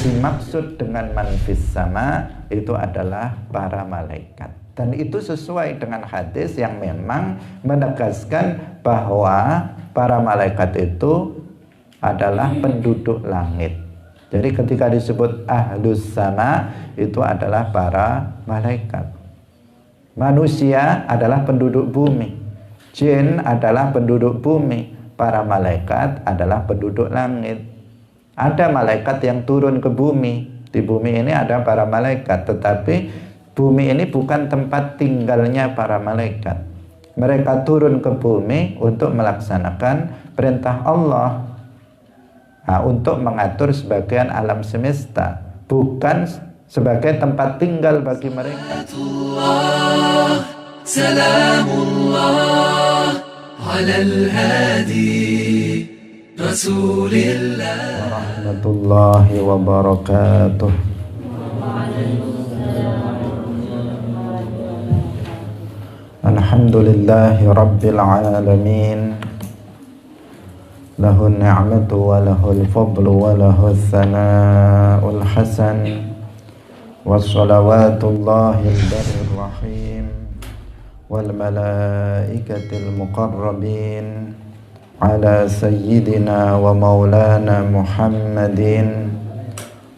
dimaksud dengan man fis sama itu adalah para malaikat. Dan itu sesuai dengan hadis yang memang menegaskan bahwa para malaikat itu adalah penduduk langit. Jadi ketika disebut ahlus sama itu adalah para malaikat. Manusia adalah penduduk bumi, jin adalah penduduk bumi, para malaikat adalah penduduk langit. Ada malaikat yang turun ke bumi. Di bumi ini ada para malaikat, tetapi bumi ini bukan tempat tinggalnya para malaikat. Mereka turun ke bumi untuk melaksanakan perintah Allah, untuk mengatur sebagian alam semesta, bukan sebagai tempat tinggal bagi mereka. Salamullah alal hadi Rasulillah warahmatullahi wabarakatuh. Alhamdulillahi rabbil alamin. Lahun ni'matu wa lahul fadlu wa lahul thana'ul hasan. Wassalawatullahi al-barrir rahim wal malaikatil muqarrabin ala sayyidina wa maulana Muhammadin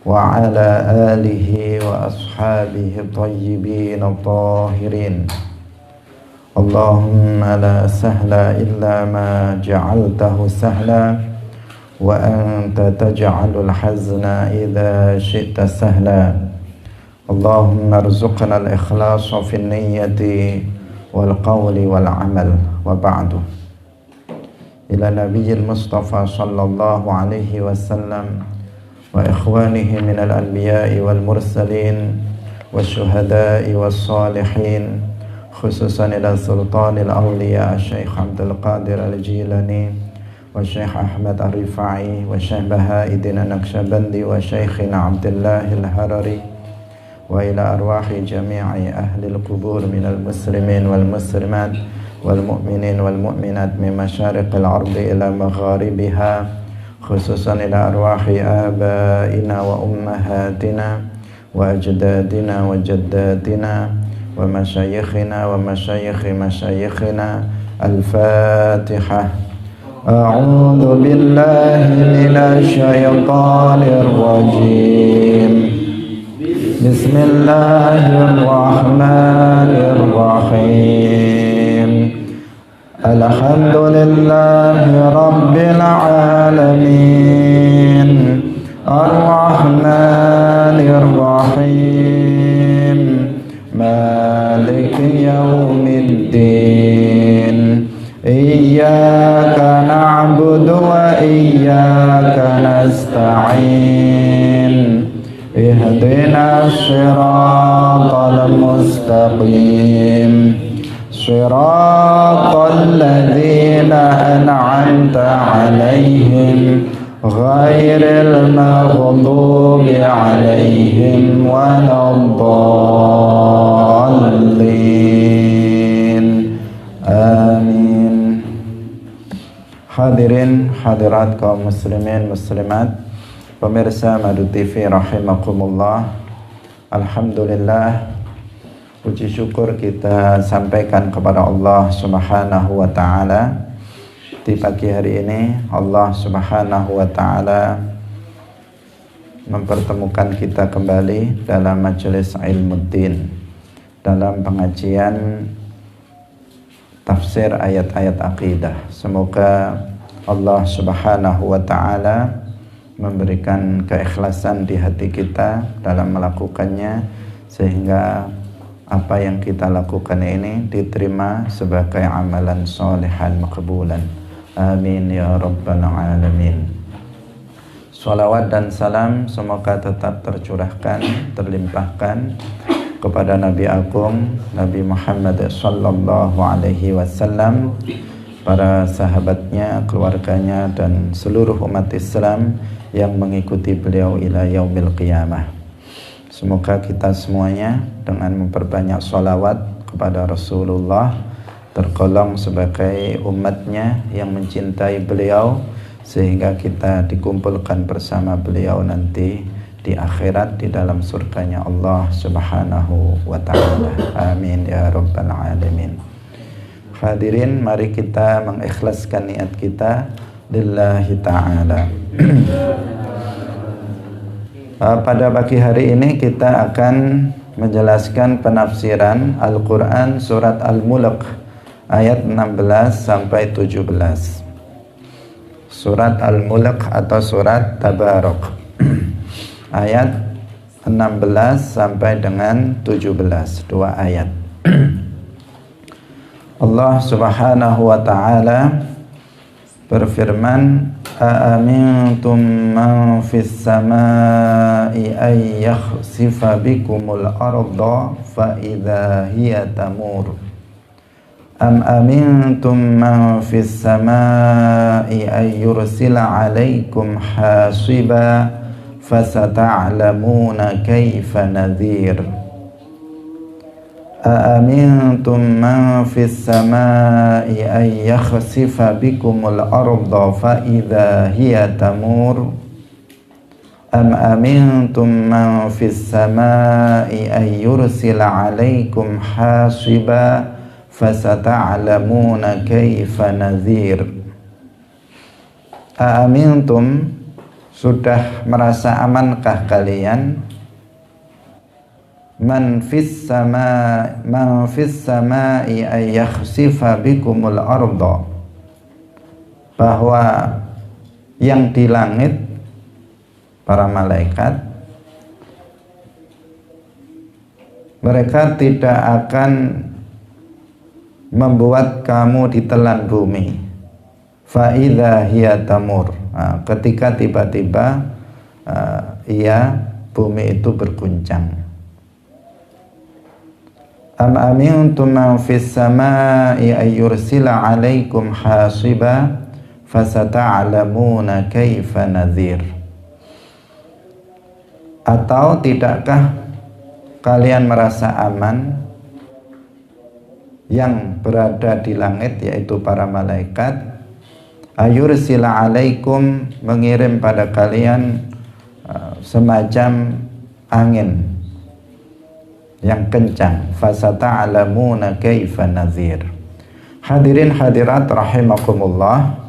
wa ala alihi wa ashabihi tayyibin tahirin. Allahumma la sahla illa ma ja'altahu sahla wa anta taj'alul hazna idha syi'ta sahla. Allahumma arzuqna al-ikhlasa fi niyyati wal qawli wal amal wa ba'du. Ila nabiyyil mustafa sallallahu alaihi wasallam wa ikhwanihi minal anbiya'i wal mursalin wasyuhada'i was salihin, khususan ila sultanil awliya Syekh Abdul Qadir Al-Jilani wa Syekh Ahmad Ar-Rifai wa Syekh Baha'iddin An-Naqsyabandi wa Syekhina Abdullah Al-Harari wa ila arwahi jami'i ahli al-qubur minal muslimin wal muslimat wal mu'minin wal mu'minat min masyariqil ardi ila magharibiha, khususan ila arwahi abaina wa ummahatina wa ajdadina wa jaddatina wa masyayikhina wa masyayikhi masyayikhina. Al-Fatihah. A'udzu billahi minasy syaithanir rajim. Bismillahirrahmanirrahim. Alhamdulillahi rabbil alamin. Ar-Rahmanir Rahim. Maliki yaumiddin. Iyyaka na'budu wa iyyaka nasta'in. Ihdinas siratal mustaqim. Siratal ladzina an'amta 'alaihim ghairil maghdubi 'alaihim waladdallin. Amin. Hadirin hadirat kaum muslimin muslimat, pemirsa Madu TV rahimakumullah. Alhamdulillah, puji syukur kita sampaikan kepada Allah Subhanahu wa ta'ala. Di pagi hari ini Allah Subhanahu wa ta'ala mempertemukan kita kembali dalam majelis Ilmuddin, dalam pengajian tafsir ayat-ayat akidah. Semoga Allah Subhanahu wa ta'ala memberikan keikhlasan di hati kita dalam melakukannya, sehingga apa yang kita lakukan ini diterima sebagai amalan solehan makbulan. Amin ya rabbal alamin. Salawat dan salam semoga tetap tercurahkan, terlimpahkan kepada Nabi Agung Nabi Muhammad sallallahu alaihi wasallam, para sahabatnya, keluarganya, dan seluruh umat Islam yang mengikuti beliau ila yaumil qiyamah. Semoga kita semuanya dengan memperbanyak sholawat kepada Rasulullah tergolong sebagai umatnya yang mencintai beliau, sehingga kita dikumpulkan bersama beliau nanti di akhirat di dalam surganya Allah Subhanahu wa ta'ala. Amin ya rabbal alamin. Hadirin, mari kita mengikhlaskan niat kita lillahi ta'ala. Pada pagi hari ini kita akan menjelaskan penafsiran Al-Quran surat Al-Mulk ayat 16 sampai 17. Surat Al-Mulk atau surat Tabarok ayat 16 sampai dengan 17, 2 ayat. Allah Subhanahu wa ta'ala berfirman, "Aamintum man fis samai ay yakhsifa bikumul arda fa idza hiya tamur am amintum man fis samai ay yursila 'alaikum hasiba fasata'lamuna kaifa nadhir." Aamintum man fis samai ay yakhsifa bikumul arda fa idza hiya tamur am amintum man fis samai ay yursila 'alaikum hasiba fasata'lamuna kaifa nadhir. Aamintum, sudah merasa amankah kalian? Man fis samai ay yakhsifa bikumul arda, bahwa yang di langit, para malaikat, mereka tidak akan membuat kamu ditelan bumi. Fa idza hiya tamur, ketika tiba-tiba bumi itu berguncang. Am amintum man fis samai ay yursila 'alaikum hasiba fasata'lamuna kaifa nadhir. Atau tidakkah kalian merasa aman yang berada di langit, yaitu para malaikat, ayursila 'alaikum, mengirim pada kalian semacam angin yang kencang, fasata'lamuna kaifa nadhir. Hadirin hadirat rahimakumullah,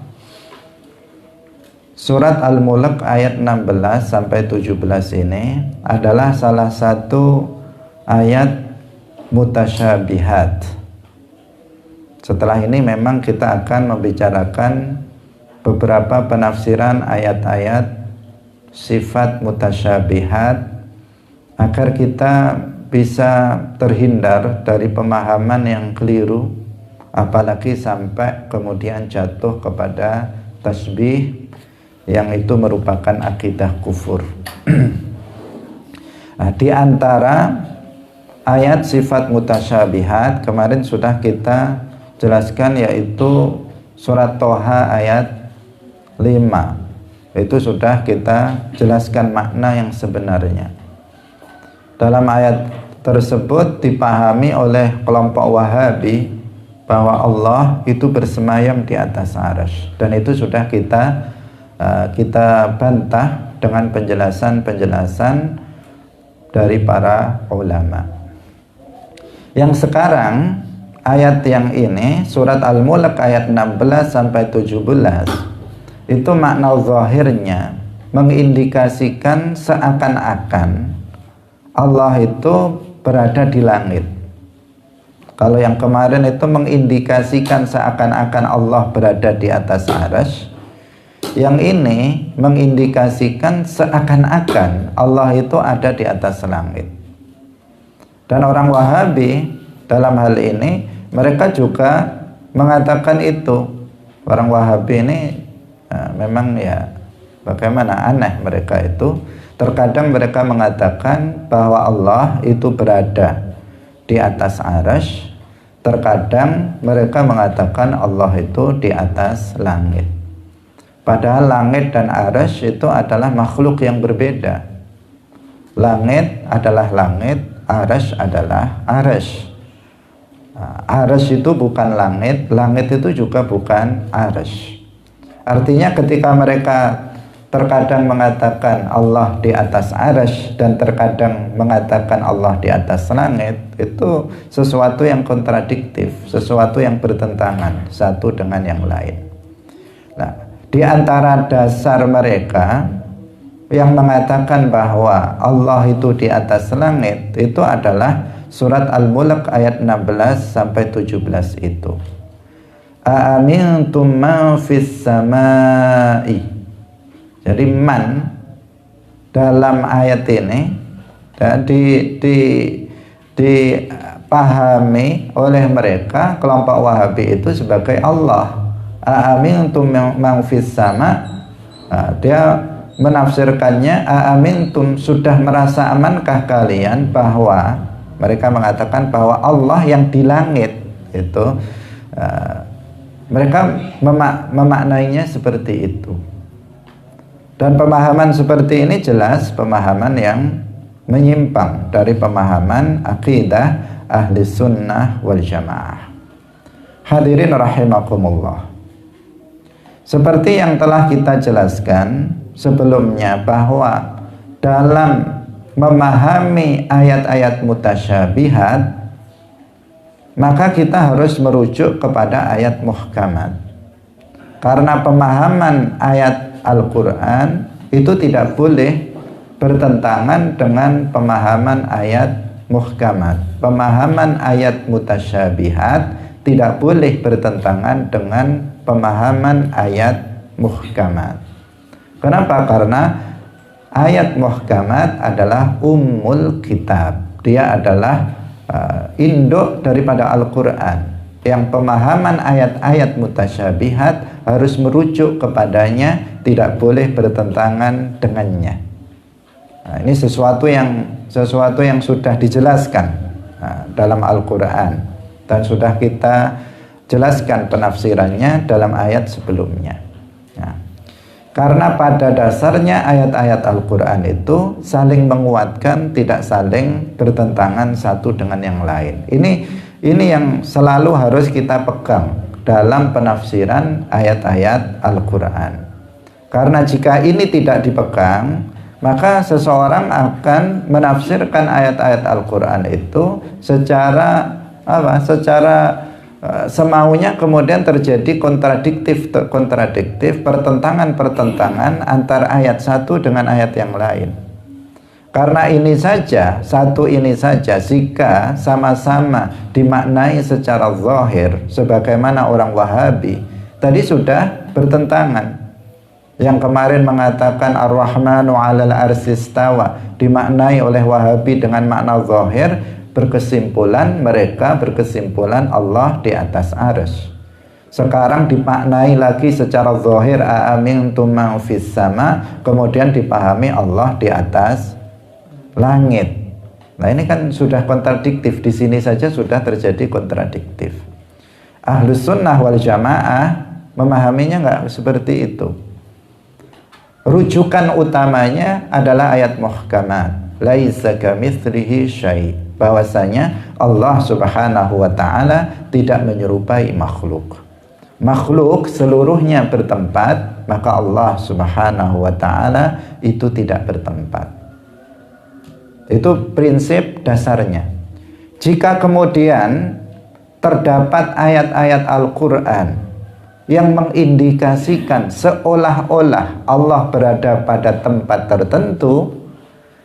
surat Al-Mulk ayat 16 sampai 17 ini adalah salah satu ayat mutasyabihat. Setelah ini memang kita akan membicarakan beberapa penafsiran ayat-ayat sifat mutasyabihat agar kita bisa terhindar dari pemahaman yang keliru, apalagi sampai kemudian jatuh kepada tasbih yang itu merupakan akidah kufur. Nah, di antara ayat sifat mutasyabihat kemarin sudah kita jelaskan, yaitu surat Toha ayat 5. Itu sudah kita jelaskan makna yang sebenarnya. Dalam ayat tersebut dipahami oleh kelompok Wahabi bahwa Allah itu bersemayam di atas arsy, dan itu sudah kita bantah dengan penjelasan-penjelasan dari para ulama. Yang sekarang ayat yang ini, surat Al-Mulk ayat 16 sampai 17, itu makna zahirnya mengindikasikan seakan-akan Allah itu berada di langit. Kalau yang kemarin itu mengindikasikan seakan-akan Allah berada di atas arsy, yang ini mengindikasikan seakan-akan Allah itu ada di atas langit. Dan orang Wahabi dalam hal ini, mereka juga mengatakan itu. Orang Wahabi ini memang ya bagaimana aneh mereka itu. Terkadang mereka mengatakan bahwa Allah itu berada di atas arsy, terkadang mereka mengatakan Allah itu di atas langit. Padahal langit dan arsy itu adalah makhluk yang berbeda. Langit adalah langit, arsy adalah arsy. Arsy itu bukan langit, langit itu juga bukan arsy. Artinya ketika mereka terkadang mengatakan Allah di atas arsy dan terkadang mengatakan Allah di atas langit, itu sesuatu yang kontradiktif, sesuatu yang bertentangan satu dengan yang lain. Nah, di antara dasar mereka yang mengatakan bahwa Allah itu di atas langit itu adalah surat Al-Mulk ayat 16 sampai 17 itu. Aamintum man fis samai. Jadi man dalam ayat ini dipahami oleh mereka kelompok Wahabi itu sebagai Allah. Aamintum man fis sama. Dia menafsirkannya aamintum, sudah merasa amankah kalian bahwa, mereka mengatakan bahwa Allah yang di langit itu, mereka memaknainya seperti itu. Dan pemahaman seperti ini jelas pemahaman yang menyimpang dari pemahaman akidah ahli sunnah wal jamaah. Hadirin rahimakumullah, seperti yang telah kita jelaskan sebelumnya bahwa dalam memahami ayat-ayat mutasyabihat, maka kita harus merujuk kepada ayat muhkamat. Karena pemahaman ayat Al-Quran itu tidak boleh bertentangan dengan pemahaman ayat muhkamat. Pemahaman ayat mutasyabihat tidak boleh bertentangan dengan pemahaman ayat muhkamat. Kenapa? Karena ayat muhkamat adalah ummul kitab. Dia adalah induk daripada Al-Quran, yang pemahaman ayat-ayat mutasyabihat harus merujuk kepadanya, tidak boleh bertentangan dengannya. Nah, ini sesuatu yang sudah dijelaskan dalam Al-Quran dan sudah kita jelaskan penafsirannya dalam ayat sebelumnya. Nah, karena pada dasarnya ayat-ayat Al-Quran itu saling menguatkan, tidak saling bertentangan satu dengan yang lain. Ini yang selalu harus kita pegang dalam penafsiran ayat-ayat Al-Quran. Karena jika ini tidak dipegang, maka seseorang akan menafsirkan ayat-ayat Al-Quran itu secara semaunya, kemudian terjadi kontradiktif, pertentangan antara ayat satu dengan ayat yang lain. Karena satu ini saja jika sama-sama dimaknai secara zahir sebagaimana orang Wahabi tadi sudah bertentangan. Yang kemarin mengatakan Ar-Rahmanu 'alal arsy istawa dimaknai oleh Wahabi dengan makna zahir, mereka berkesimpulan Allah di atas arsy. Sekarang dimaknai lagi secara zahir aamintum man fis sama, kemudian dipahami Allah di atas langit. Nah, ini kan sudah kontradiktif, di sini saja sudah terjadi kontradiktif. Ahlus sunnah wal jamaah memahaminya nggak seperti itu. Rujukan utamanya adalah ayat muhkamat, laisa kamitslihi syai', bahwasanya Allah Subhanahu wa taala tidak menyerupai makhluk. Makhluk seluruhnya bertempat, maka Allah Subhanahu wa taala itu tidak bertempat. Itu prinsip dasarnya. Jika kemudian terdapat ayat-ayat Al-Quran yang mengindikasikan seolah-olah Allah berada pada tempat tertentu,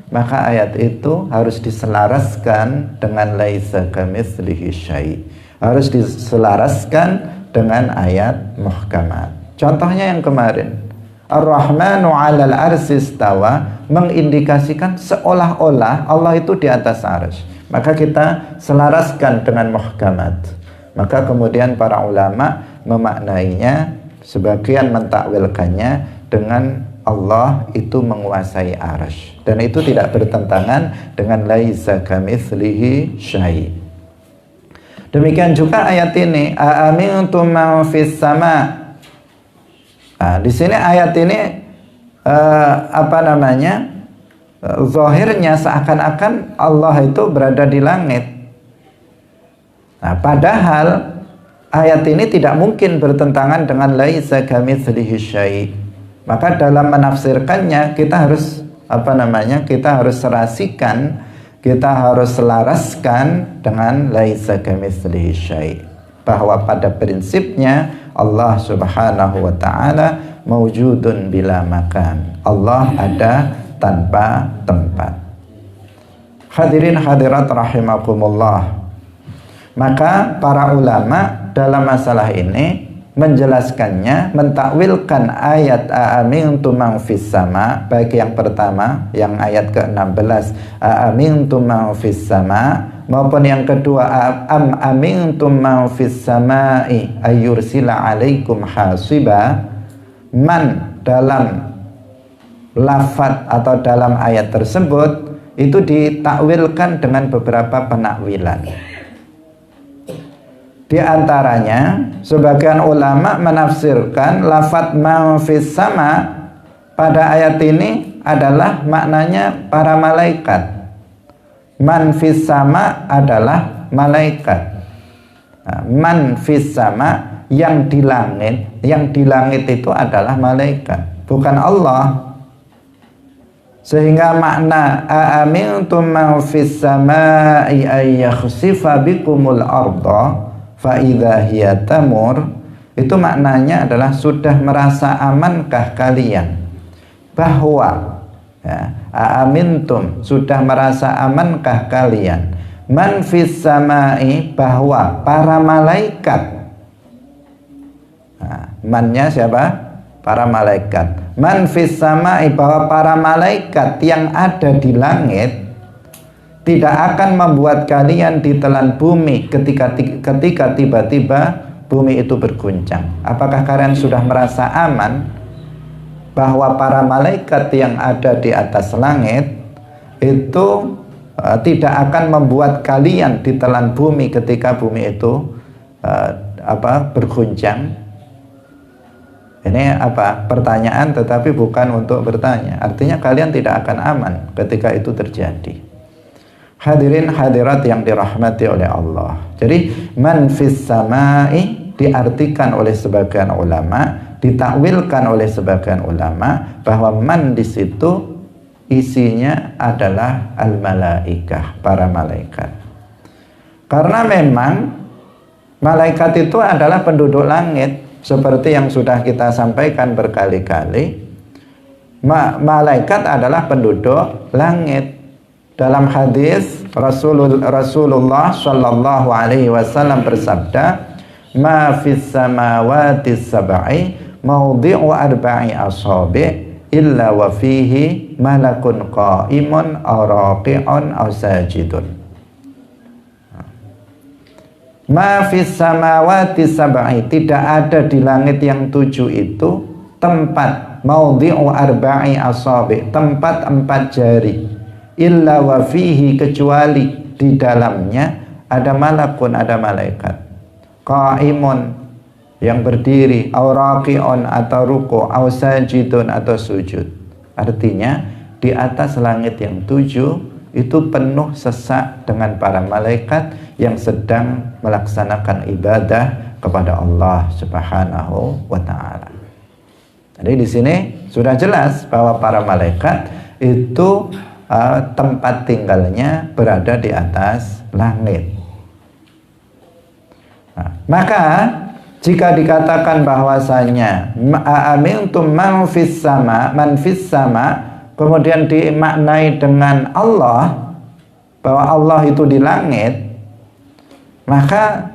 maka ayat itu harus diselaraskan dengan laisa kamitslihi syai', harus diselaraskan dengan ayat muhkamat. Contohnya yang kemarin, Ar-Rahmanu 'alal arsy istawa, mengindikasikan seolah-olah Allah itu di atas arsy. Maka kita selaraskan dengan muhkamat. Maka kemudian para ulama memaknainya, sebagian mentakwilkannya dengan Allah itu menguasai arsy, dan itu tidak bertentangan dengan laisa kamitslihi syai'. Demikian juga ayat ini, aamintum man fis sama'. Nah, di sini ayat ini zahirnya seakan-akan Allah itu berada di langit. Nah, padahal ayat ini tidak mungkin bertentangan dengan laisa kamitslihi syai'. Maka dalam menafsirkannya kita harus kita harus serasikan, kita harus selaraskan dengan laisa kamitslihi syai', bahwa pada prinsipnya Allah Subhanahu wa taala maujudun bila makan. Allah ada tanpa tempat. Hadirin hadirat rahimakumullah. Maka para ulama dalam masalah ini menjelaskannya, mentakwilkan ayat aamintum man fis sama, baik yang pertama yang ayat ke-16 aamintum man fis sama, maupun yang kedua am amintum man fis samai ayyursila alaikum hasiba. Man dalam lafaz atau dalam ayat tersebut itu ditakwilkan dengan beberapa penakwilan. Di antaranya sebagian ulama menafsirkan lafaz man fis sama pada ayat ini adalah maknanya para malaikat. Man fis sama adalah malaikat. Man fis sama yang di langit itu adalah malaikat, bukan Allah. Sehingga makna aamintum man fis samai ay yakhsifa bikumul arda fa idza hiya tamur, itu maknanya adalah sudah merasa amankah kalian bahwa aamintum sudah merasa amankah kalian man fis samai, bahwa para malaikat. Mannya siapa? Para malaikat. Man fis samai, bahwa para malaikat yang ada di langit tidak akan membuat kalian ditelan bumi ketika tiba-tiba bumi itu berguncang. Apakah kalian sudah merasa aman bahwa para malaikat yang ada di atas langit itu tidak akan membuat kalian ditelan bumi ketika bumi itu berguncang? Ini pertanyaan, tetapi bukan untuk bertanya. Artinya kalian tidak akan aman ketika itu terjadi. Hadirin hadirat yang dirahmati oleh Allah. Jadi man fis samai diartikan oleh sebagian ulama, ditakwilkan oleh sebagian ulama bahwa man di situ isinya adalah al-malaikah, para malaikat. Karena memang malaikat itu adalah penduduk langit, seperti yang sudah kita sampaikan berkali-kali. Malaikat adalah penduduk langit. Dalam hadis Rasulullah Shallallahu Alaihi Wasallam bersabda, "Ma fis samawati sab'i mawdi'u arba'i asabi' illa wa fihi malakun qa'imun aw raqi'un aw sajidun." Ma fis samawati sab'i, tidak ada di langit yang 7 itu tempat mawdi'u arba'i asabi', tempat 4 jari. Illa wa fihi, kecuali di dalamnya ada malakun, ada malaikat. Qaimun, yang berdiri, au raqi'un, atau ruku', au sajidun, atau sujud. Artinya di atas langit yang 7 itu penuh sesak dengan para malaikat yang sedang melaksanakan ibadah kepada Allah Subhanahu wa taala. Jadi di sini sudah jelas bahwa para malaikat itu tempat tinggalnya berada di atas langit. Maka jika dikatakan bahwasanya amintum man fis sama, kemudian dimaknai dengan Allah, bahwa Allah itu di langit, maka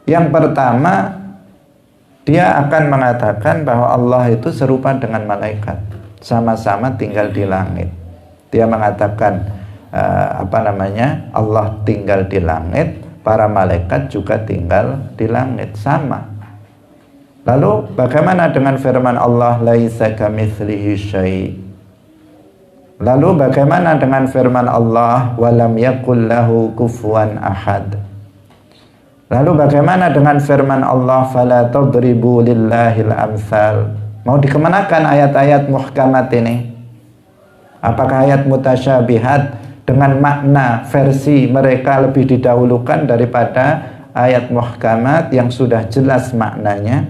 yang pertama dia akan mengatakan bahwa Allah itu serupa dengan malaikat, sama-sama tinggal di langit. Dia mengatakan Allah tinggal di langit, para malaikat juga tinggal di langit, sama. Lalu bagaimana dengan firman Allah laisa kamitslihi syai'? Lalu bagaimana dengan firman Allah walam yakul lahu kufuwan ahad? Lalu bagaimana dengan firman Allah fala tadribu lillahil amsal? Mau dikemanakan ayat-ayat muhkamat ini? Apakah ayat mutasyabihat dengan makna versi mereka lebih didahulukan daripada ayat muhkamat yang sudah jelas maknanya?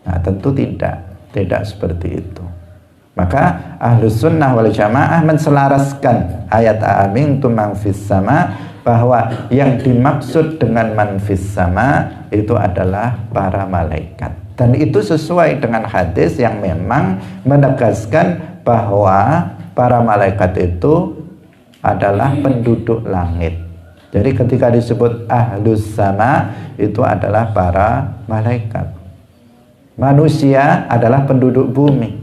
Nah, tentu tidak seperti itu. Maka Ahlus Sunnah wal Jamaah menselaraskan ayat amintum man fis sama, bahwa yang dimaksud dengan man fis sama itu adalah para malaikat. Dan itu sesuai dengan hadis yang memang menegaskan bahwa para malaikat itu adalah penduduk langit. Jadi ketika disebut Ahlus Sama itu adalah para malaikat. Manusia adalah penduduk bumi,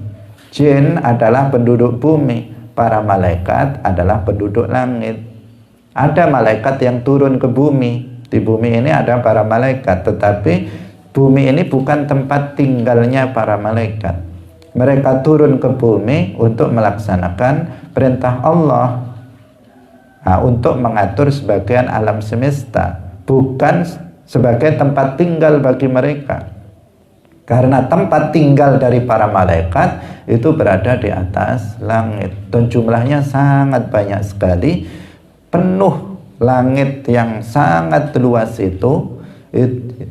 jin adalah penduduk bumi, para malaikat adalah penduduk langit. Ada malaikat yang turun ke bumi. Di bumi ini ada para malaikat, tetapi bumi ini bukan tempat tinggalnya para malaikat. Mereka turun ke bumi untuk melaksanakan perintah Allah, untuk mengatur sebagian alam semesta, bukan sebagai tempat tinggal bagi mereka. Karena tempat tinggal dari para malaikat itu berada di atas langit, dan jumlahnya sangat banyak sekali. Penuh langit yang sangat luas itu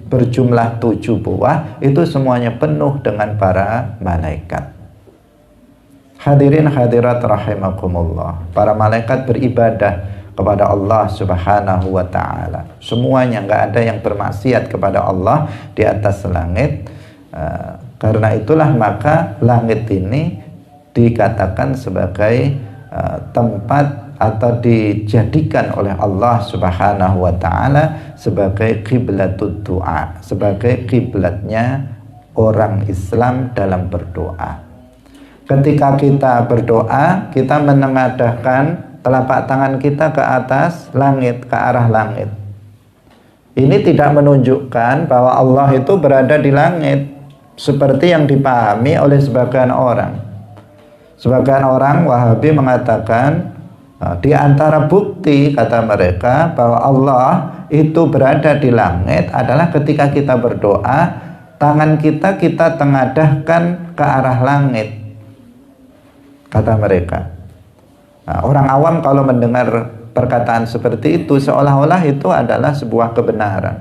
berjumlah 7 buah, itu semuanya penuh dengan para malaikat. Hadirin hadirat rahimakumullah, para malaikat beribadah kepada Allah Subhanahu wa ta'ala. Semuanya, nggak ada yang bermaksiat kepada Allah di atas langit. Karena itulah maka langit ini dikatakan sebagai tempat atau dijadikan oleh Allah Subhanahu wa ta'ala sebagai kiblatud doa, sebagai kiblatnya orang Islam dalam berdoa. Ketika kita berdoa, kita menengadahkan telapak tangan kita ke atas langit, ke arah langit. Ini tidak menunjukkan bahwa Allah itu berada di langit seperti yang dipahami oleh sebagian orang. Sebagian orang Wahabi mengatakan, di antara bukti, kata mereka, bahwa Allah itu berada di langit adalah ketika kita berdoa, tangan kita tengadahkan ke arah langit, kata mereka. Orang awam kalau mendengar perkataan seperti itu, seolah-olah itu adalah sebuah kebenaran,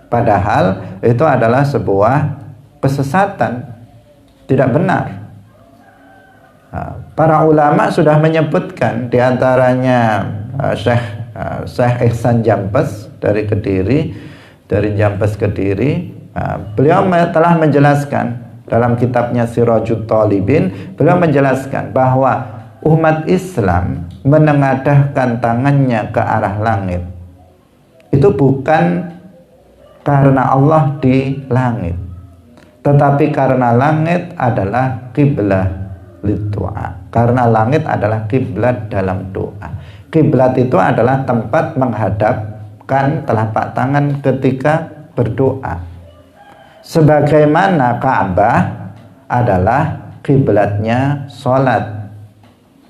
padahal itu adalah sebuah kesesatan, tidak benar. Para ulama sudah menyebutkan, diantaranya Syekh Ihsan Jampes dari Kediri, dari Jampes Kediri. Beliau telah menjelaskan dalam kitabnya Sirajut Talibin, beliau menjelaskan bahwa umat Islam menengadahkan tangannya ke arah langit itu bukan karena Allah di langit, tetapi karena langit adalah kiblah doa. Karena langit adalah kiblat dalam doa. Kiblat itu adalah tempat menghadapkan telapak tangan ketika berdoa. Sebagaimana Ka'bah adalah kiblatnya sholat.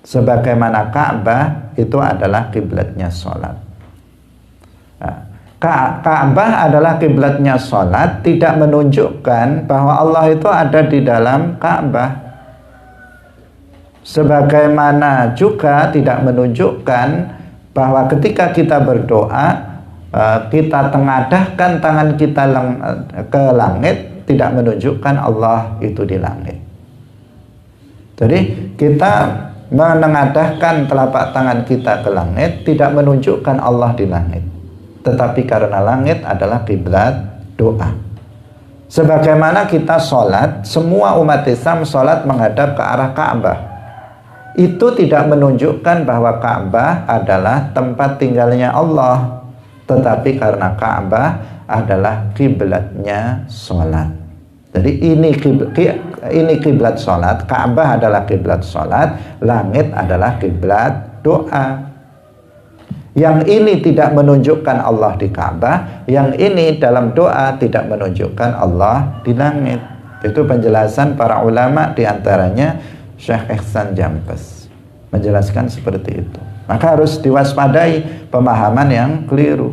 Sebagaimana Ka'bah itu adalah kiblatnya sholat. Ka'bah adalah kiblatnya sholat, tidak menunjukkan bahwa Allah itu ada di dalam Ka'bah. Sebagaimana juga tidak menunjukkan bahwa ketika kita berdoa, kita tengadahkan tangan kita ke langit, tidak menunjukkan Allah itu di langit. Jadi kita menengadahkan telapak tangan kita ke langit tidak menunjukkan Allah di langit, tetapi karena langit adalah kiblat doa. Sebagaimana kita sholat, semua umat Islam sholat menghadap ke arah Ka'bah, itu tidak menunjukkan bahwa Ka'bah adalah tempat tinggalnya Allah, tetapi karena Ka'bah adalah kiblatnya sholat. Jadi ini kiblat sholat, Ka'bah adalah kiblat sholat, langit adalah kiblat doa. Yang ini tidak menunjukkan Allah di Ka'bah, yang ini dalam doa tidak menunjukkan Allah di langit. Itu penjelasan para ulama, diantaranya Syekh Ihsan Jampes menjelaskan seperti itu. Maka harus diwaspadai pemahaman yang keliru.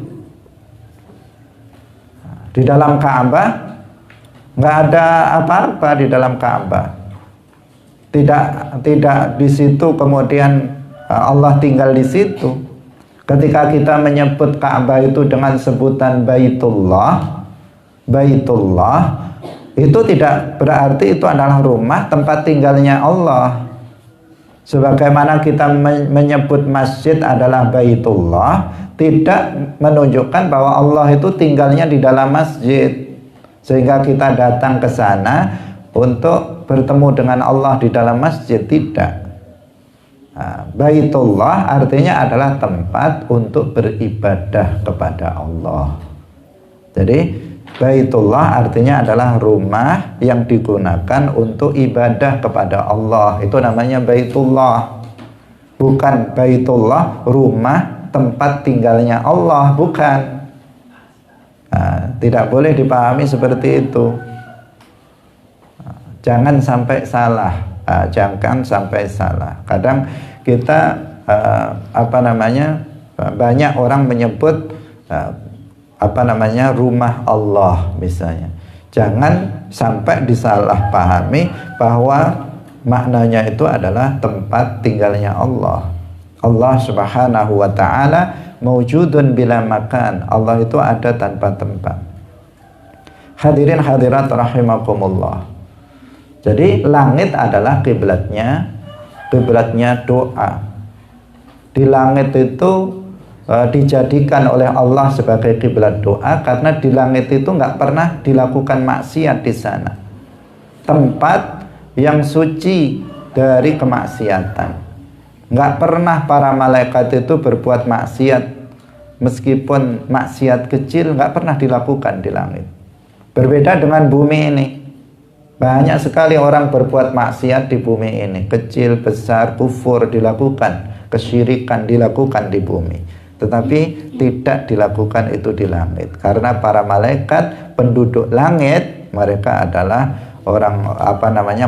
Di dalam Ka'bah nggak ada apa-apa di dalam Ka'bah. Tidak di situ kemudian Allah tinggal di situ. Ketika kita menyebut Ka'bah itu dengan sebutan Baitullah, itu tidak berarti itu adalah rumah tempat tinggalnya Allah. Sebagaimana kita menyebut masjid adalah Baitullah, tidak menunjukkan bahwa Allah itu tinggalnya di dalam masjid, sehingga kita datang ke sana untuk bertemu dengan Allah di dalam masjid. Tidak. Nah, Baitullah artinya adalah tempat untuk beribadah kepada Allah. Jadi Baitullah artinya adalah rumah yang digunakan untuk ibadah kepada Allah. Itu namanya Baitullah. Bukan Baitullah rumah tempat tinggalnya Allah, bukan. Nah, tidak boleh dipahami seperti itu. Jangan sampai salah. Jangan sampai salah. Kadang kita banyak orang menyebut rumah Allah misalnya. Jangan sampai disalahpahami bahwa maknanya itu adalah tempat tinggalnya Allah. Allah Subhanahu wa ta'ala maujudun bila makan. Allah itu ada tanpa tempat. Hadirin hadirat rahimakumullah. Jadi langit adalah kiblatnya doa. Di langit itu dijadikan oleh Allah sebagai kiblat doa karena di langit itu nggak pernah dilakukan maksiat di sana. Tempat yang suci dari kemaksiatan. Nggak pernah para malaikat itu berbuat maksiat, meskipun maksiat kecil nggak pernah dilakukan di langit. Berbeda dengan bumi ini. Banyak sekali orang berbuat maksiat di bumi ini, kecil, besar, kufur dilakukan, kesyirikan dilakukan di bumi. Tetapi tidak dilakukan itu di langit, karena para malaikat penduduk langit, mereka adalah orang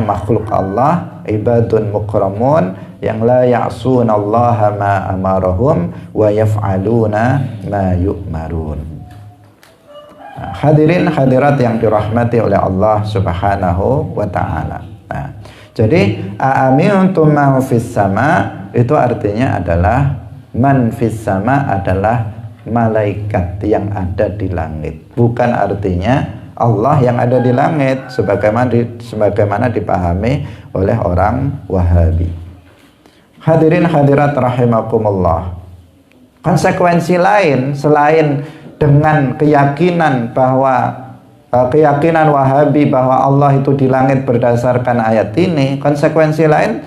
makhluk Allah, ibadun mukramun yang la ya'sunallaha ma amarahum wa yaf'aluna ma yu'marun. Hadirin hadirat yang dirahmati oleh Allah Subhanahu wa ta'ala. Nah, jadi aamintum man fis sama itu artinya adalah man fis sama adalah malaikat yang ada di langit. Bukan artinya Allah yang ada di langit sebagaimana dipahami oleh orang Wahabi. Hadirin hadirat rahimakumullah. Konsekuensi lain selain dengan keyakinan bahwa keyakinan Wahabi bahwa Allah itu di langit berdasarkan ayat ini, konsekuensi lain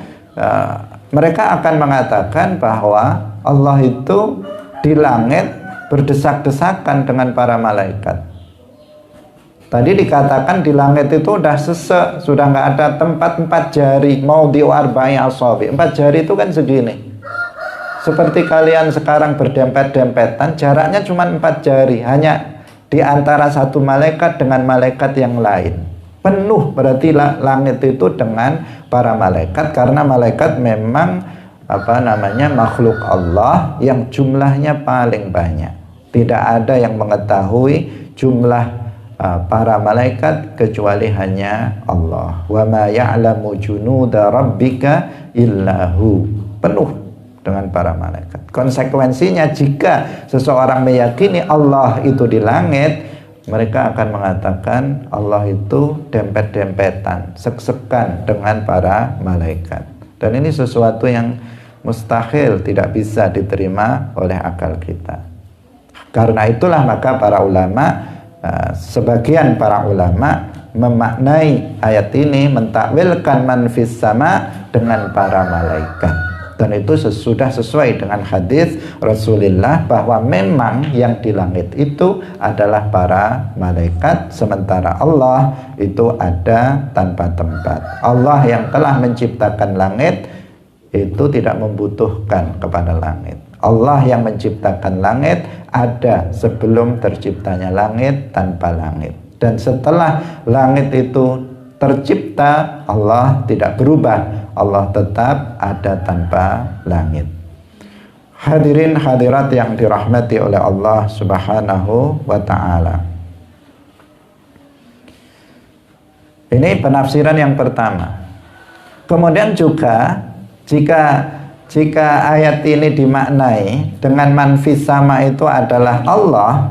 mereka akan mengatakan bahwa Allah itu di langit berdesak-desakan dengan para malaikat. Tadi dikatakan di langit itu udah sesek, sudah nggak ada tempat 4 jari, mau diwarbai asabi. 4 jari itu kan segini. Seperti kalian sekarang berdempet-dempetan, jaraknya cuma 4 jari, hanya di antara satu malaikat dengan malaikat yang lain. Penuh berarti langit itu dengan para malaikat, karena malaikat memang makhluk Allah yang jumlahnya paling banyak. Tidak ada yang mengetahui jumlah para malaikat kecuali hanya Allah. Wa ma ya'lamu junuda rabbika illahu. Penuh dengan para malaikat. Konsekuensinya jika seseorang meyakini Allah itu di langit, mereka akan mengatakan Allah itu dempet-dempetan, sek-sekan dengan para malaikat. Dan ini sesuatu yang mustahil, tidak bisa diterima oleh akal kita. Karena itulah maka para ulama, sebagian para ulama memaknai ayat ini, mentakwilkan man fis sama dengan para malaikat. Dan itu sudah sesuai dengan hadis Rasulullah bahwa memang yang di langit itu adalah para malaikat, sementara Allah itu ada tanpa tempat. Allah yang telah menciptakan langit itu tidak membutuhkan kepada langit. Allah yang menciptakan langit ada sebelum terciptanya langit tanpa langit. Dan setelah langit itu tercipta, Allah tidak berubah. Allah tetap ada tanpa langit. Hadirin hadirat yang dirahmati oleh Allah Subhanahu wa ta'ala. Ini penafsiran yang pertama. Kemudian juga jika ayat ini dimaknai dengan man fis sama itu adalah Allah,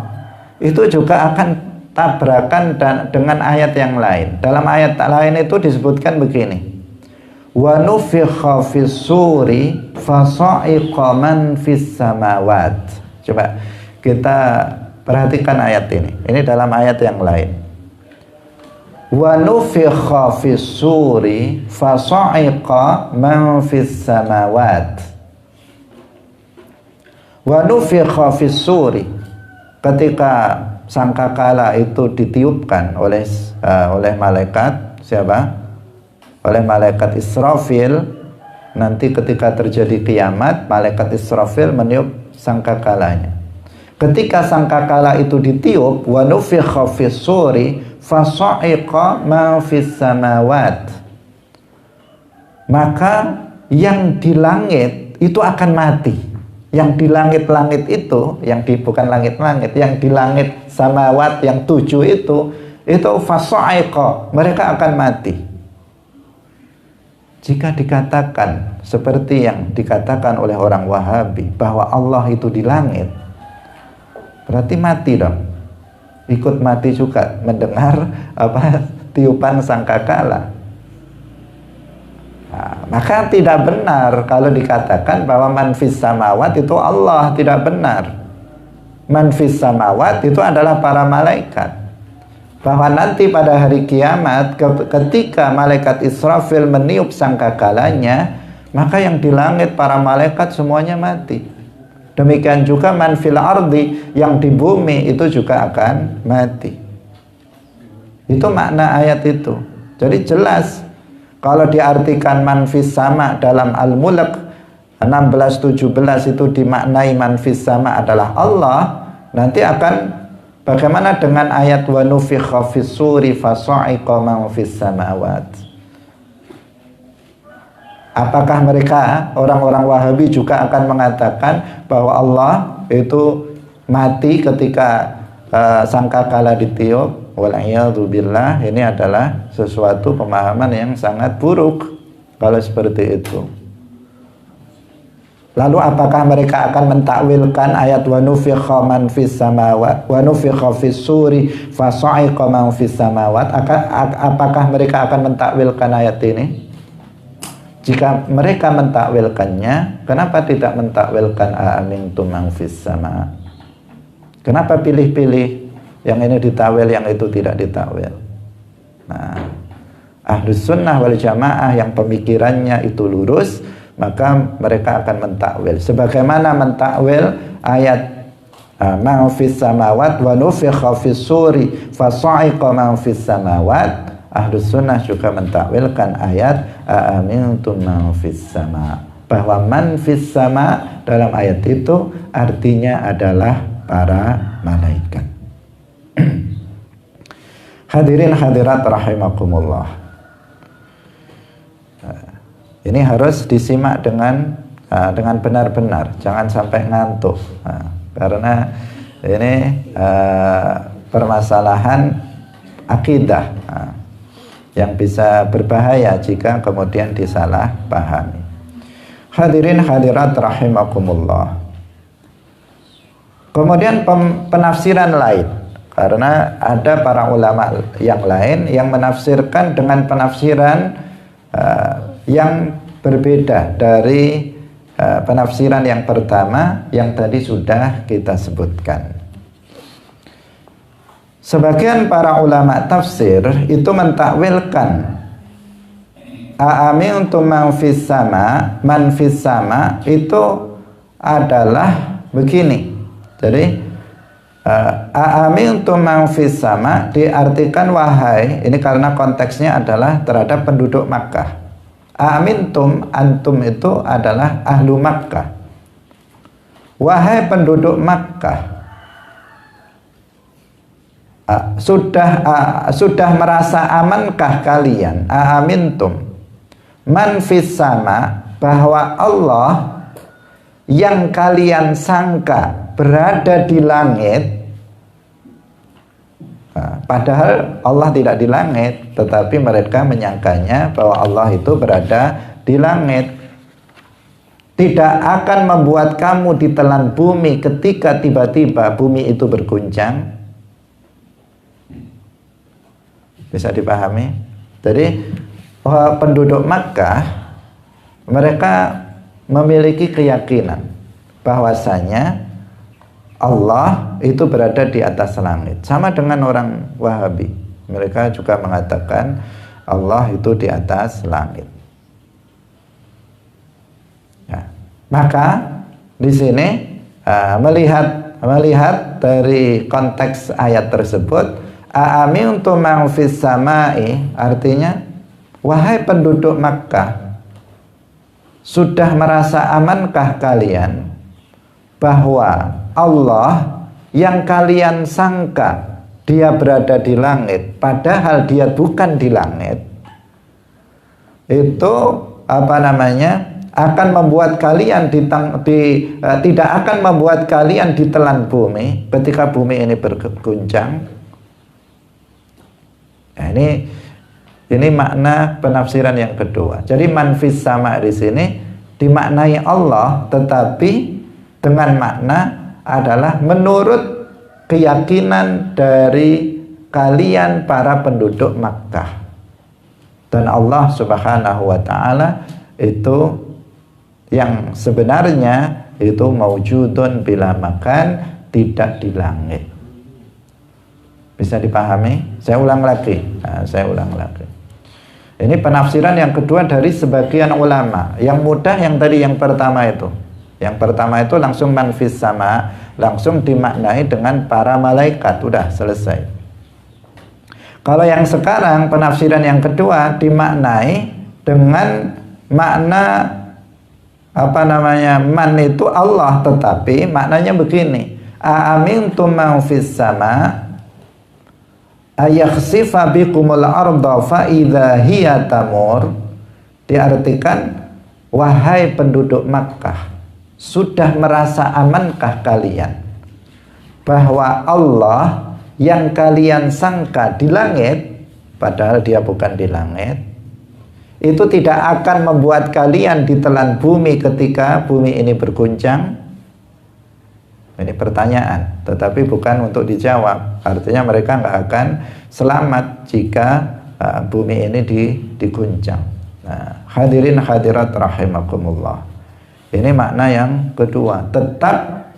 itu juga akan tabrakan dengan ayat yang lain. Dalam ayat lain itu disebutkan begini. Wa nufikha fis suri fasa'iqa man fis samawat. Coba kita perhatikan ayat ini. Ini dalam ayat yang lain. Wa nufikha fis suri fasa'iqa man fis samawat. Wa nufikha fis suri, ketika sangkakala itu ditiupkan oleh malaikat siapa? Oleh malaikat Israfil. Nanti ketika terjadi kiamat, malaikat Israfil meniup sangkakalanya. Ketika sangkakala itu ditiup, wa nufikha fis suri fasa'iqa ma fis samawat, maka yang di langit itu akan mati. Yang di langit-langit itu, bukan langit-langit, yang di langit samawat yang 7 itu fasa'iqa, mereka akan mati. Jika dikatakan seperti yang dikatakan oleh orang Wahabi bahwa Allah itu di langit, berarti mati dong. Ikut mati juga mendengar tiupan sangkakala. Nah, maka tidak benar kalau dikatakan bahwa man fis samawat itu Allah, tidak benar. Man fis samawat itu adalah para malaikat. Bahwa nanti pada hari kiamat ketika malaikat Israfil meniup sangkakalanya, maka yang di langit para malaikat semuanya mati. Demikian juga man fil ardi, yang di bumi itu juga akan mati. Itu makna ayat itu. Jadi jelas kalau diartikan man fis sama dalam Al-Mulk 16-17 itu dimaknai man fis sama adalah Allah, nanti akan bagaimana dengan ayat wa nufikha fis suri fasa'iqa man fis samawat? Apakah mereka orang-orang Wahabi juga akan mengatakan bahwa Allah itu mati ketika sangkakala ditiup? Wal'iyadzubillah, ini adalah sesuatu pemahaman yang sangat buruk kalau seperti itu. Lalu apakah mereka akan mentakwilkan ayat wa nufikha man fis samawat wa nufikha fis suri fasa'iqa man fis samawat? Apakah mereka akan mentakwilkan ayat ini? Jika mereka mentakwilkannya, kenapa tidak mentakwilkan aamintum man fis sama? Kenapa pilih-pilih yang ini ditakwil, yang itu tidak ditakwil? Nah, Ahlus Sunnah wal Jamaah yang pemikirannya itu lurus, maka mereka akan mentakwil sebagaimana mentakwil ayat man fis samawat wa nufikha fis suri fasa'iqa man fis samawat. Ahlus Sunnah juga mentakwilkan ayat aamintum man fis sama, bahwa man fis sama dalam ayat itu artinya adalah para malaikat. Hadirin hadirat rahimakumullah, ini harus disimak dengan benar-benar, jangan sampai ngantuk, karena ini permasalahan akidah yang bisa berbahaya jika kemudian disalah pahami. Hadirin hadirat rahimakumullah. Kemudian penafsiran lain, karena ada para ulama yang lain yang menafsirkan dengan penafsiran yang berbeda dari penafsiran yang pertama yang tadi sudah kita sebutkan. Sebagian para ulama tafsir itu mentakwilkan aamintum man fis sama, man fis sama itu adalah begini. Jadi aamintum man fis sama diartikan wahai, ini karena konteksnya adalah terhadap penduduk Makkah. Aamintum, antum itu adalah ahlu Makkah. Wahai penduduk Makkah, sudah merasa amankah kalian? Aamintum man fis sama, bahwa Allah yang kalian sangka berada di langit, padahal Allah tidak di langit, tetapi mereka menyangkanya bahwa Allah itu berada di langit. Tidak akan membuat kamu ditelan bumi ketika tiba-tiba bumi itu berguncang. Bisa dipahami? Jadi penduduk Makkah mereka memiliki keyakinan bahwasanya Allah itu berada di atas langit. Sama dengan orang Wahabi, mereka juga mengatakan Allah itu di atas langit. Ya. Maka di sini melihat dari konteks ayat tersebut, aamintum man fis samai, artinya wahai penduduk Makkah, sudah merasa amankah kalian bahwa Allah yang kalian sangka dia berada di langit padahal dia bukan di langit, itu akan membuat kalian tidak akan membuat kalian ditelan bumi ketika bumi ini berguncang. Nah, ini makna penafsiran yang kedua. Jadi manfis sama di sini dimaknai Allah, tetapi dengan makna adalah menurut keyakinan dari kalian para penduduk Makkah. Dan Allah Subhanahu wa taala itu yang sebenarnya itu maujudun bila makan, tidak di langit. Bisa dipahami? Saya ulang lagi. Ini penafsiran yang kedua dari sebagian ulama. Yang mudah yang tadi yang pertama itu. Yang pertama itu langsung manfis sama, langsung dimaknai dengan para malaikat, udah selesai. Kalau yang sekarang penafsiran yang kedua dimaknai dengan makna man itu Allah, tetapi maknanya begini, aamintum man fis sama ayakhsifa bikumul arda fa idza hiya tamur. Diartikan, wahai penduduk Makkah, sudah merasa amankah kalian bahwa Allah yang kalian sangka di langit padahal dia bukan di langit, itu tidak akan membuat kalian ditelan bumi ketika bumi ini berguncang? Ini pertanyaan, tetapi bukan untuk dijawab. Artinya mereka nggak akan selamat jika bumi ini diguncang. Nah, hadirin hadirat rahimakumullah. Ini makna yang kedua. Tetap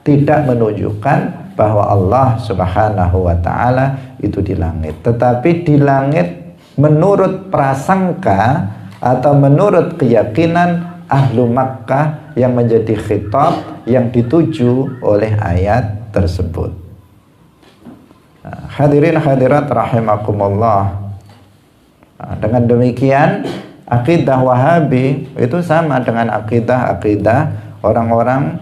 tidak menunjukkan bahwa Allah Subhanahu wa ta'ala itu di langit, tetapi di langit menurut prasangka atau menurut keyakinan ahlu Makkah yang menjadi khitab yang dituju oleh ayat tersebut. Hadirin hadirat rahimakumullah. Dengan demikian akidah Wahabi itu sama dengan akidah orang-orang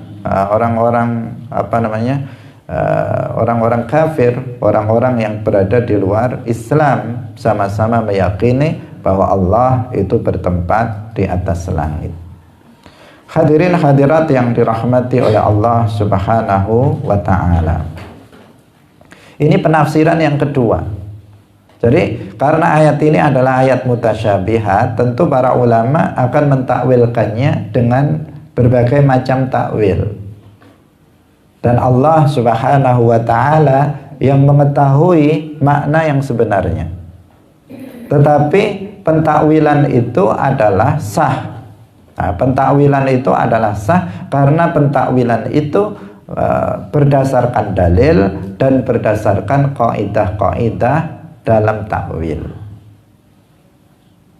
orang-orang kafir, orang-orang yang berada di luar Islam, sama-sama meyakini bahwa Allah itu bertempat di atas langit. Hadirin hadirat yang dirahmati oleh Allah Subhanahu wa ta'ala. Ini penafsiran yang kedua. Jadi karena ayat ini adalah ayat mutasyabihat, tentu para ulama akan mentakwilkannya dengan berbagai macam takwil. Dan Allah Subhanahu wa ta'ala yang mengetahui makna yang sebenarnya. Tetapi pentakwilan itu adalah sah. Nah, pentakwilan itu adalah sah karena pentakwilan itu berdasarkan dalil dan berdasarkan kaidah-kaidah dalam takwil.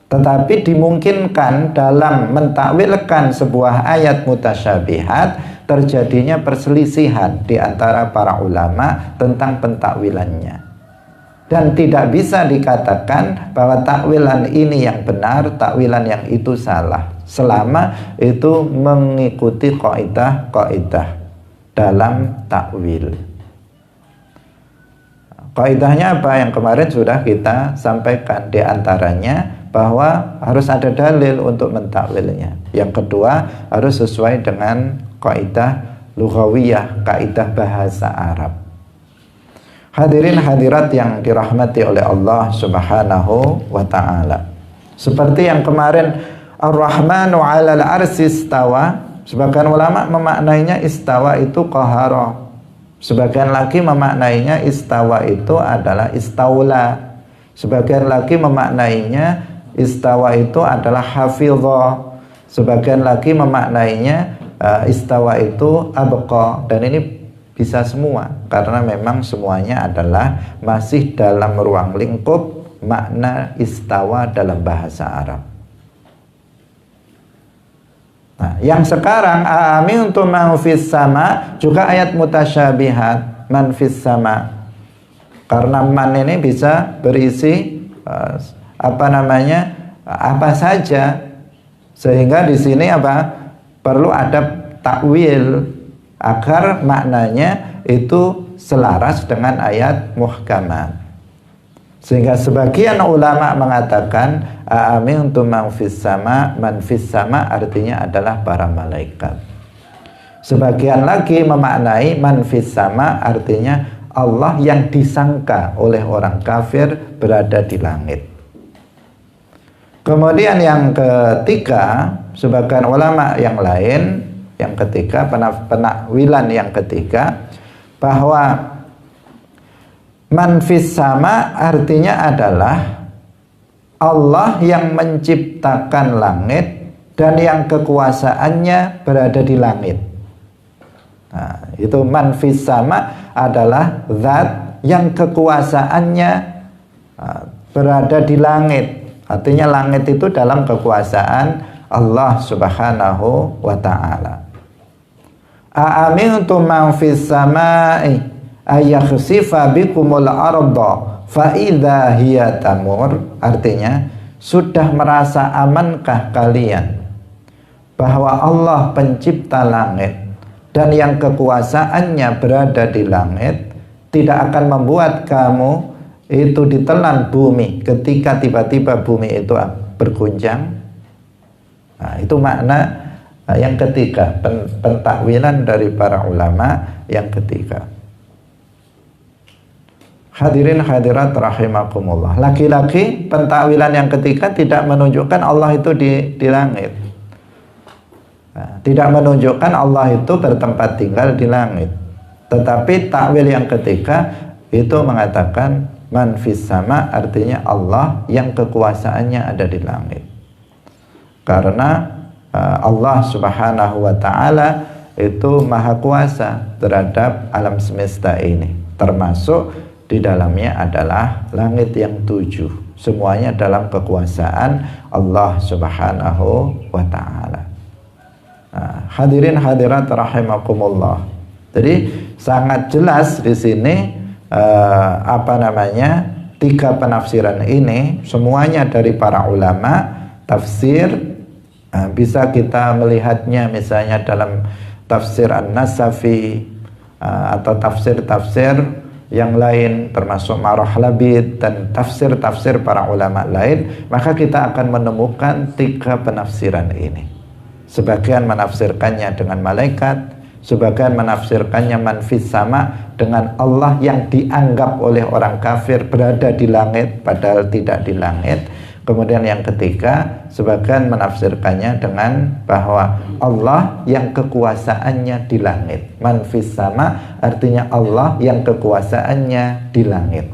Tetapi dimungkinkan dalam mentakwilkan sebuah ayat mutasyabihat terjadinya perselisihan di antara para ulama tentang pentakwilannya. Dan tidak bisa dikatakan bahwa takwilan ini yang benar, takwilan yang itu salah, selama itu mengikuti kaidah-kaidah dalam takwil. Kaidahnya apa? Yang kemarin sudah kita sampaikan, di antaranya bahwa harus ada dalil untuk mentakwilnya. Yang kedua, harus sesuai dengan kaidah lughawiyah, kaidah bahasa Arab. Hadirin hadirat yang dirahmati oleh Allah Subhanahu wa ta'ala. Seperti yang kemarin, Ar-Rahmanu 'alal arsy istawa, sebagian ulama memaknainya istawa itu qahara. Sebagian lagi memaknainya istawa itu adalah istaula, Sebagian lagi memaknainya istawa itu adalah hafidha. Sebagian lagi memaknainya istawa itu abqa. Dan ini bisa semua, karena memang semuanya adalah masih dalam ruang lingkup makna istawa dalam bahasa Arab. Nah, yang sekarang aamintum man fis sama juga ayat mutasyabihat, man fis sama. Karena man ini bisa berisi apa saja, sehingga di sini perlu ada takwil agar maknanya itu selaras dengan ayat muhkamat. Sehingga sebagian ulama mengatakan aamintum man fis sama, man fis sama artinya adalah para malaikat. Sebagian lagi memaknai man fis sama artinya Allah yang disangka oleh orang kafir berada di langit. Kemudian yang ketiga, sebagian ulama yang lain, yang ketiga, penakwilan yang ketiga, bahwa man fis sama artinya adalah Allah yang menciptakan langit dan yang kekuasaannya berada di langit. Nah, itu man fis sama adalah zat yang kekuasaannya berada di langit. Artinya langit itu dalam kekuasaan Allah Subhanahu wa ta'ala. Aamintum man fis samai ayakhsifa bikumul arda fa idza hiya tamur. Artinya, sudah merasa amankah kalian bahwa Allah pencipta langit dan yang kekuasaannya berada di langit tidak akan membuat kamu itu ditelan bumi ketika tiba-tiba bumi itu berguncang? Nah, itu makna yang ketiga, pentakwilan dari para ulama yang ketiga. Hadirin hadirat rahimakumullah. Lagi-lagi pentakwilan yang ketiga tidak menunjukkan Allah itu di langit. Nah, tidak menunjukkan Allah itu bertempat tinggal di langit. Tetapi takwil yang ketiga itu mengatakan man fis sama artinya Allah yang kekuasaannya ada di langit. Karena Allah Subhanahu wa ta'ala itu maha kuasa terhadap alam semesta ini, termasuk di dalamnya adalah langit yang 7. Semuanya dalam kekuasaan Allah Subhanahu wa ta'ala. Nah, hadirin hadirat rahimakumullah. Jadi sangat jelas di sini tiga penafsiran ini semuanya dari para ulama tafsir. Bisa kita melihatnya misalnya dalam tafsir An-Nasafi atau tafsir-tafsir yang lain, termasuk Marahlabid dan tafsir-tafsir para ulama lain. Maka kita akan menemukan tiga penafsiran ini. Sebagian menafsirkannya dengan malaikat, sebagian menafsirkannya man fis sama dengan Allah yang dianggap oleh orang kafir berada di langit padahal tidak di langit. Kemudian yang ketiga, sebagian menafsirkannya dengan bahwa Allah yang kekuasaannya di langit. Man fis sama artinya Allah yang kekuasaannya di langit.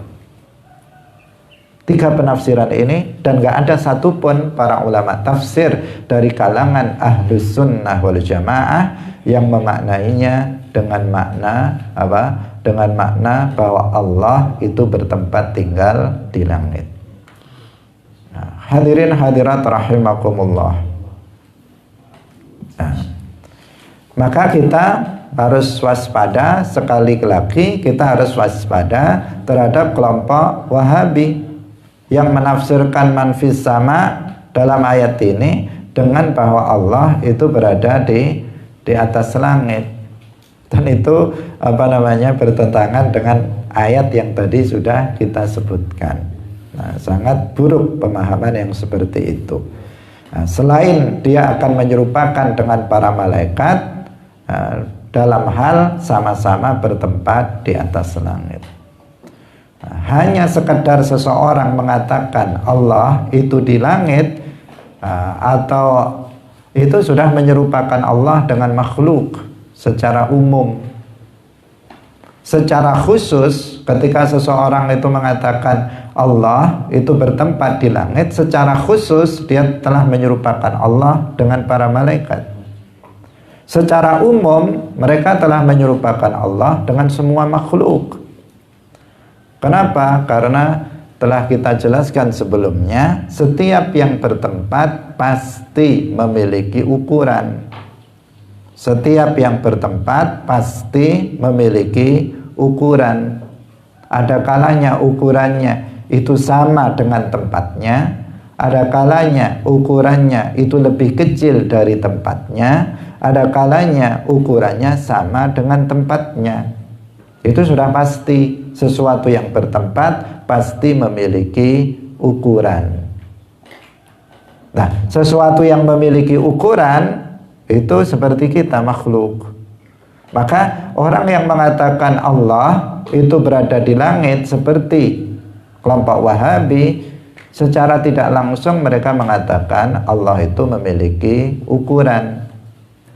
Tiga penafsiran ini, dan gak ada satupun para ulama tafsir dari kalangan ahlus sunnah wal jamaah yang memaknainya dengan makna dengan makna bahwa Allah itu bertempat tinggal di langit. Hadirin hadirat rahimakumullah. Nah, maka kita harus waspada, sekali lagi kita harus waspada terhadap kelompok Wahabi yang menafsirkan man fis sama dalam ayat ini dengan bahwa Allah itu berada di atas langit. Dan itu bertentangan dengan ayat yang tadi sudah kita sebutkan. Nah, sangat buruk pemahaman yang seperti itu. Nah, selain dia akan menyerupakan dengan para malaikat dalam hal sama-sama bertempat di atas langit. Nah, hanya sekedar seseorang mengatakan Allah itu di langit atau itu sudah menyerupakan Allah dengan makhluk secara umum. secara khusus ketika seseorang itu mengatakan Allah itu bertempat di langit, secara khusus dia telah menyerupakan Allah dengan para malaikat. Secara umum mereka telah menyerupakan Allah dengan semua makhluk. Kenapa? Karena telah kita jelaskan sebelumnya, setiap yang bertempat pasti memiliki ukuran. Setiap yang bertempat pasti memiliki ukuran. Ada kalanya ukurannya itu sama dengan tempatnya, ada kalanya ukurannya itu lebih kecil dari tempatnya, ada kalanya ukurannya sama dengan tempatnya. Itu sudah pasti, sesuatu yang bertempat pasti memiliki ukuran. Nah, sesuatu yang memiliki ukuran itu seperti kita, makhluk. Maka orang yang mengatakan Allah itu berada di langit seperti kelompok Wahabi, secara tidak langsung mereka mengatakan Allah itu memiliki ukuran.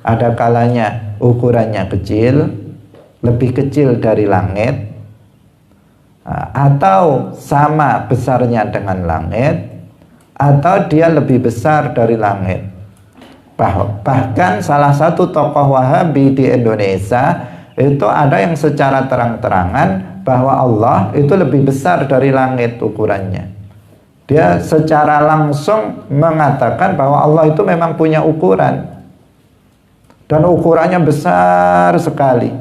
Ada kalanya ukurannya kecil, lebih kecil dari langit, atau sama besarnya dengan langit, atau dia lebih besar dari langit. Bahkan salah satu tokoh Wahabi di Indonesia itu ada yang secara terang-terangan bahwa Allah itu lebih besar dari langit ukurannya. Dia secara langsung mengatakan bahwa Allah itu memang punya ukuran, dan ukurannya besar sekali.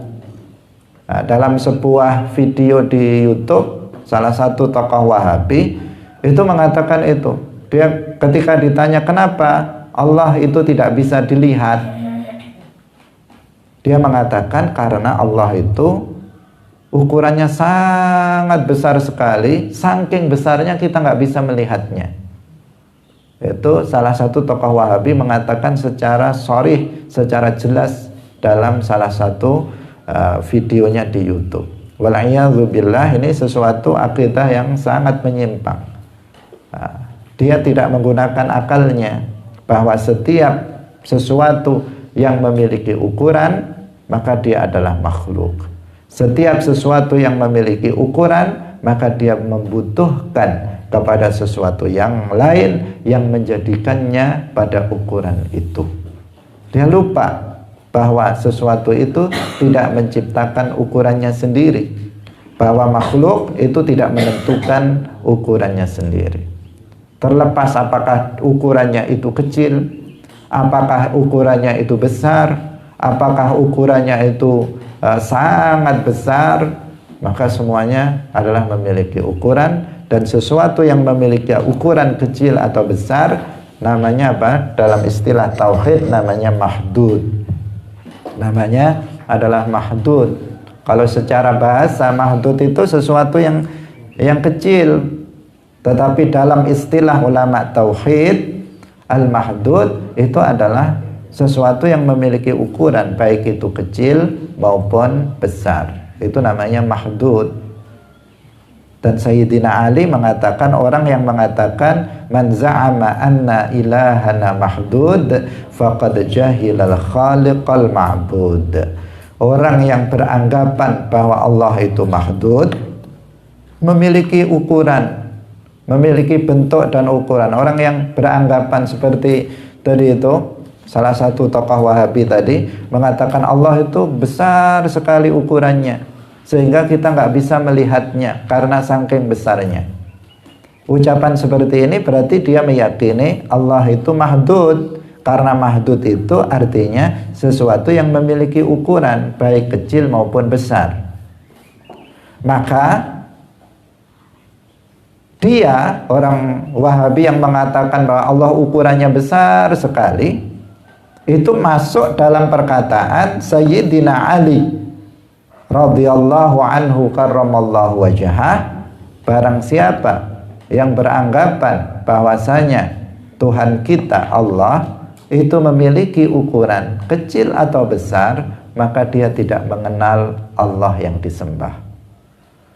Nah, dalam sebuah video di YouTube, salah satu tokoh Wahabi itu mengatakan itu. Dia ketika ditanya kenapa Allah itu tidak bisa dilihat, dia mengatakan karena Allah itu ukurannya sangat besar sekali, saking besarnya kita nggak bisa melihatnya. Itu salah satu tokoh Wahabi mengatakan secara sharih, secara jelas dalam salah satu videonya di YouTube. Wal'iyadzubillah, ini sesuatu akidah yang sangat menyimpang. Dia tidak menggunakan akalnya, bahwa setiap sesuatu yang memiliki ukuran maka dia adalah makhluk. Setiap sesuatu yang memiliki ukuran maka dia membutuhkan kepada sesuatu yang lain yang menjadikannya pada ukuran itu. Dia lupa bahwa sesuatu itu tidak menciptakan ukurannya sendiri, bahwa makhluk itu tidak menentukan ukurannya sendiri. Terlepas apakah ukurannya itu kecil, apakah ukurannya itu besar, apakah ukurannya itu sangat besar, maka semuanya adalah memiliki ukuran. Dan sesuatu yang memiliki ukuran kecil atau besar namanya apa? Dalam istilah tauhid namanya mahdud. Namanya adalah mahdud. Kalau secara bahasa mahdud itu sesuatu yang kecil. Tetapi dalam istilah ulama tauhid, al-mahdud itu adalah sesuatu yang memiliki ukuran, baik itu kecil maupun besar. Itu namanya mahdud. Dan Sayyidina Ali mengatakan, orang yang mengatakan man za'ama anna ilahana mahdud faqad jahilal khaliqal ma'bud. Orang yang beranggapan bahwa Allah itu mahdud, memiliki ukuran, memiliki bentuk dan ukuran. Orang yang beranggapan seperti tadi itu, salah satu tokoh Wahabi tadi mengatakan Allah itu besar sekali ukurannya, sehingga kita nggak bisa melihatnya karena saking besarnya. Ucapan seperti ini berarti dia meyakini Allah itu mahdud, karena mahdud itu artinya sesuatu yang memiliki ukuran, baik kecil maupun besar. Maka dia, orang Wahabi yang mengatakan bahwa Allah ukurannya besar sekali, itu masuk dalam perkataan Sayyidina Ali radhiyallahu anhu karramallahu wajhah. Barang siapa yang beranggapan bahwasanya Tuhan kita Allah itu memiliki ukuran kecil atau besar, maka dia tidak mengenal Allah yang disembah.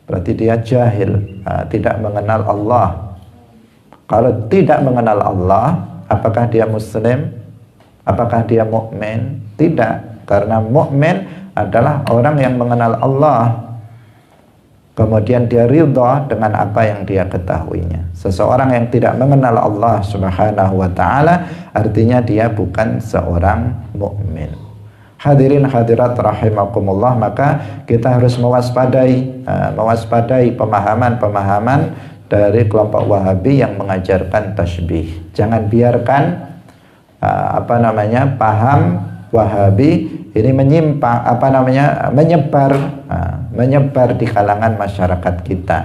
Berarti dia jahil, tidak mengenal Allah. Kalau tidak mengenal Allah, apakah dia muslim? Apakah dia mukmin? Tidak, karena mukmin adalah orang yang mengenal Allah. kemudian dia ridha dengan apa yang dia ketahuinya. Seseorang yang tidak mengenal Allah Subhanahu wa taala artinya dia bukan seorang mukmin. Hadirin hadirat rahimakumullah, maka kita harus mewaspadai pemahaman-pemahaman dari kelompok Wahabi yang mengajarkan tasbih. Jangan biarkan paham Wahabi ini menyebar di kalangan masyarakat kita.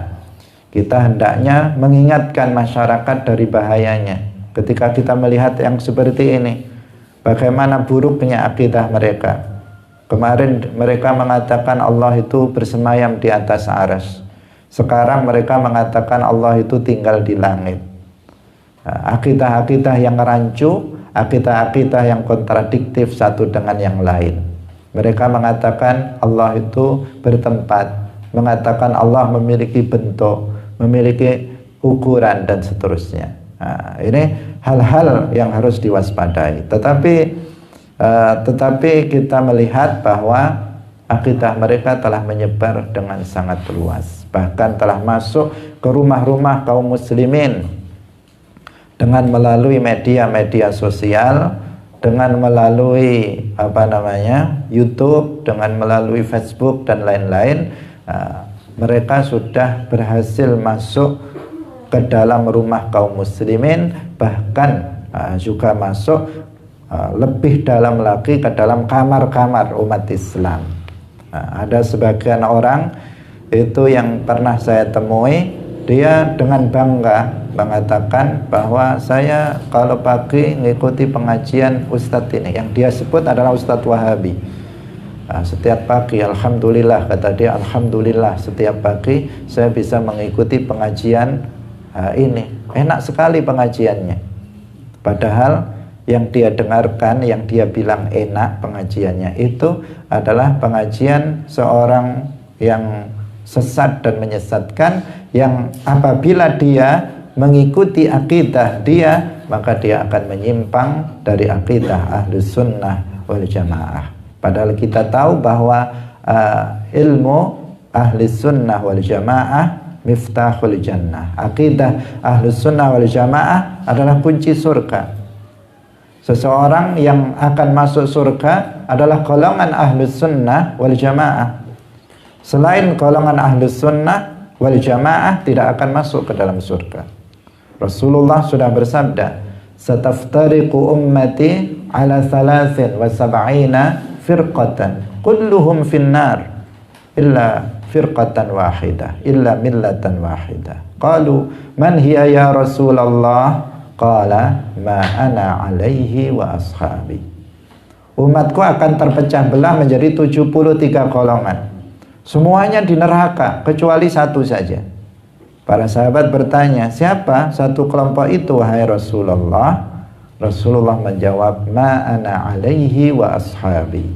Kita hendaknya mengingatkan masyarakat dari bahayanya. Ketika kita melihat yang seperti ini, bagaimana buruknya akidah mereka. Kemarin mereka mengatakan Allah itu bersemayam di atas arsy. Sekarang mereka mengatakan Allah itu tinggal di langit. Akidah-akidah yang rancu, akidah-akidah yang kontradiktif satu dengan yang lain. Mereka mengatakan Allah itu bertempat, mengatakan Allah memiliki bentuk, memiliki ukuran dan seterusnya. Ini hal-hal yang harus diwaspadai. Tetapi kita melihat bahwa akidah mereka telah menyebar dengan sangat luas, bahkan telah masuk ke rumah-rumah kaum muslimin dengan melalui media-media sosial, dengan melalui YouTube, dengan melalui Facebook dan lain-lain. Mereka sudah berhasil masuk ke dalam rumah kaum muslimin, bahkan juga masuk lebih dalam lagi ke dalam kamar-kamar umat Islam. Ada sebagian orang itu yang pernah saya temui, dia dengan bangga mengatakan bahwa saya kalau pagi mengikuti pengajian Ustadz ini, yang dia sebut adalah Ustadz Wahabi. Setiap pagi, alhamdulillah, kata dia, alhamdulillah setiap pagi saya bisa mengikuti pengajian ini. Enak sekali pengajiannya. Padahal yang dia dengarkan, yang dia bilang enak pengajiannya itu adalah pengajian seorang yang sesat dan menyesatkan, yang apabila dia mengikuti akidah dia, maka dia akan menyimpang dari akidah Ahlus Sunnah wal Jamaah. Padahal kita tahu bahwa ilmu Ahlus Sunnah wal Jamaah miftahul jannah. Akidah Ahlus Sunnah wal Jamaah adalah kunci surga. Seseorang yang akan masuk surga adalah golongan Ahlus Sunnah wal Jamaah. Selain golongan Ahlus Sunnah wal Jamaah tidak akan masuk ke dalam surga. Rasulullah sudah bersabda, "Sataftariqu ummati ala 73 firqatan, kulluhum finnar illa firqatan wahidah, illa millatan wahidah." Qalu, "Man hiya ya Rasulullah?" Qala ma ana alaihi wa ashabi. Umatku akan terpecah belah menjadi 73 golongan. Semuanya di neraka kecuali satu saja. Para sahabat bertanya, siapa satu kelompok itu wahai Rasulullah? Rasulullah menjawab, ma ana alaihi wa ashabi,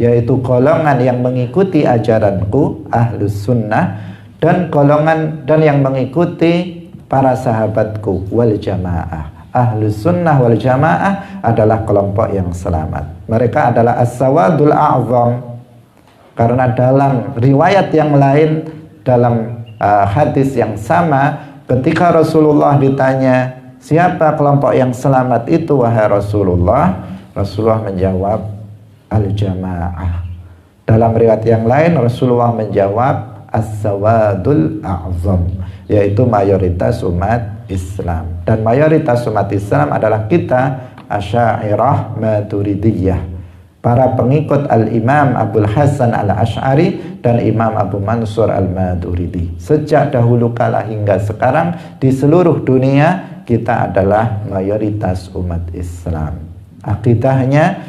yaitu golongan yang mengikuti ajaranku Ahlus Sunnah, dan golongan dan yang mengikuti para sahabatku wal jamaah. Ahlus Sunnah wal Jamaah adalah kelompok yang selamat. Mereka adalah as-sawadul a'zam. Karena dalam riwayat yang lain, dalam hadis yang sama, ketika Rasulullah ditanya, siapa kelompok yang selamat itu wahai Rasulullah? Rasulullah menjawab, al-jamaah. Dalam riwayat yang lain Rasulullah menjawab as-sawadul a'zam, yaitu mayoritas umat Islam. Dan mayoritas umat Islam adalah kita, Asy'ariyah Maturidiyah, para pengikut Al-Imam Abul Hasan Al-Asy'ari dan Imam Abu Mansur Al-Maturidi. Sejak dahulu kala hingga sekarang di seluruh dunia kita adalah mayoritas umat Islam. Akidahnya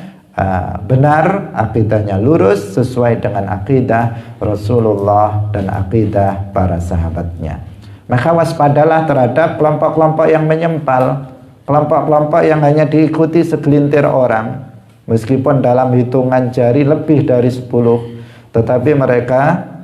benar, akidahnya lurus sesuai dengan akidah Rasulullah dan akidah para sahabatnya. Maka waspadalah terhadap kelompok-kelompok yang menyempal, kelompok-kelompok yang hanya diikuti segelintir orang, meskipun dalam hitungan jari lebih dari 10, tetapi mereka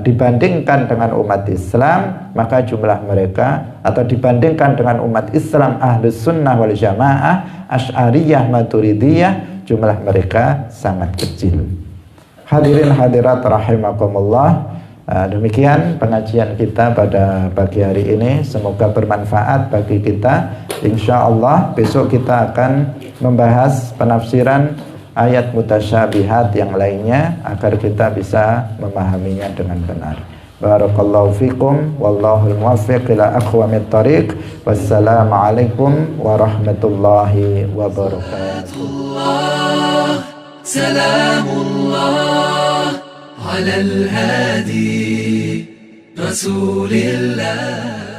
dibandingkan dengan umat Islam, maka jumlah mereka, atau dibandingkan dengan umat Islam Ahlus Sunnah wal Jamaah, Asy'ariyah Maturidiyah, jumlah mereka sangat kecil. Hadirin hadirat rahimakumullah, Demikian pengajian kita pada pagi hari ini, semoga bermanfaat bagi kita. Insya Allah besok kita akan membahas penafsiran ayat mutasyabihat yang lainnya agar kita bisa memahaminya dengan benar. Barakallahu fikum, wallahul muwaffiq ila aqwamit thariq. Wassalamualaikum warahmatullahi wabarakatuh. Salamullah ala al-hadi Rasulillah.